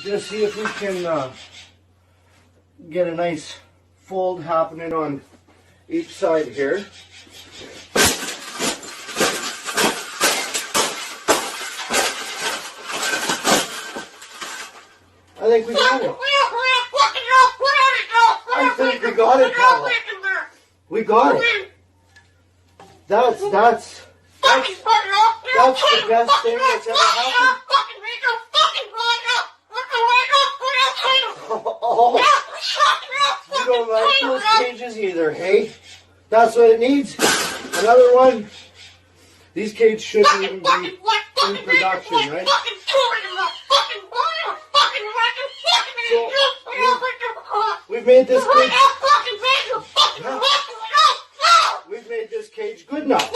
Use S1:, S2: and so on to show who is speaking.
S1: Just see if we can get a nice fold happening on each side here. I think we got it. I think we got it, Paula. We got it. That's the best thing that's ever happened. Oh, you don't like those cages either, hey? That's what it needs. Another one. These cages shouldn't even be in production, right? So, we've made this cage. We've made this cage good enough.